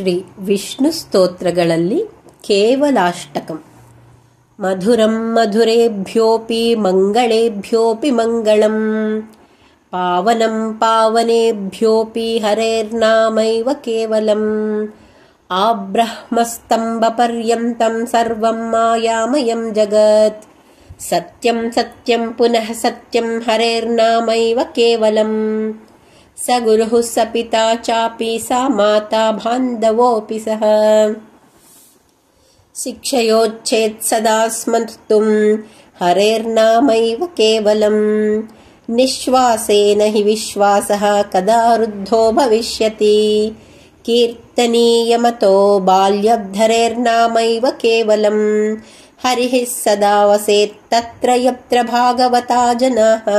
ಶ್ರೀ ವಿಷ್ಣು ಸ್ತೋತ್ರಗಳಲ್ಲಿ ಕೇವಲಾಷ್ಟಕಂ. ಮಧುರಂ ಮಧುರೇಭ್ಯೋಪಿ ಮಂಗಳೇಭ್ಯೋಪಿ ಮಂಗಳಂ, ಪಾವನಂ ಪಾವನೇಭ್ಯೋಪಿ ಹರೇರ್ನಾಮೈವ ಕೇವಲಂ. ಆಬ್ರಹ್ಮಸ್ತಂಭಪರ್ಯಂತಂ ಸರ್ವಂ ಮಾಯಾಮಯಂ ಜಗತ್, ಸತ್ಯಂ ಸತ್ಯಂ ಪುನಃ ಸತ್ಯಂ ಹರೇರ್ನಾಮೈವ ಕೇವಲಂ. ಸ ಗುರುಃ ಸ ಪಿತಾ ಚಾಪಿ ಸಾ ಮಾತಾ ಬಾಂಧವೋऽಪಿ ಸಹ. ಶಿಕ್ಷಯೋಚ್ಛೇತ್ ಸದಾ ಸ್ಮರ್ತುಂ ಹರೇರ್ನಾಮೈವ ಕೇವಲಂ. ನಿಶ್ವಾಸೇನ ಹಿ ವಿಶ್ವಾಸಃ ಕದಾ ವೃದ್ಧೋ ಭವಿಷ್ಯತಿ. ಕೀರ್ತನೀಯಮತೋ ಬಾಲ್ಯಬ್ಧರೇರ್ನಾಮೈವ ಕೇವಲಂ. ಹರಿಃ ಸದಾ ವಸೇತ್ ತತ್ರ ಯತ್ರ ಭಾಗವತಾ ಜನಾಃ.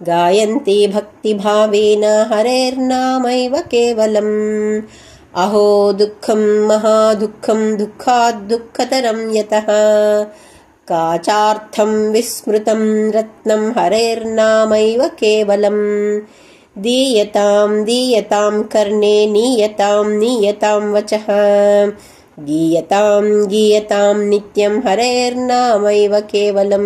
ಗಾಯಂತಿ ಭಕ್ತಿಭಾವೇನ ಹರೇರ್ನಾಮೈವ ಕೇವಲಂ. ಅಹೋ ದುಃಖಂ ಮಹಾದುಃಖಂ ದುಃಖಾದ್ ದುಃಖತರಂ ಯತಃ. ಕಾಚಾರ್ಥಂ ವಿಸ್ಮೃತಂ ರತ್ನಂ ಹರೇರ್ನಾಮೈವ ಕೇವಲಂ. ದೀಯತಾಂ ದೀಯತಾಂ ಕರ್ಣೇ ನೀಯತಾಂ ನೀಯತಾಂ ವಚಃ. ಗೀಯತಾಂ ಗೀಯತಾಂ ನಿತ್ಯಂ ಹರೇರ್ನಾಮೈವ ಕೇವಲಂ.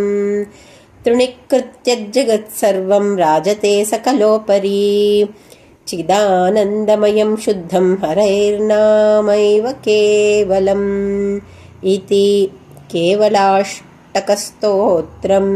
ತೃಣೀಕೃತ್ಯ ಜಗತ್ಸರ್ವಂ ರಾಜತೆ ಸಕಲೋಪರಿ. ಚಿದಾನಂದಮಯಂ ಶುದ್ಧಂ ಹರೇರ್ನಾಮೈವ ಕೇವಲಂ. ಇತಿ ಕೇವಲಾಷ್ಟಕಸ್ತೋತ್ರಂ.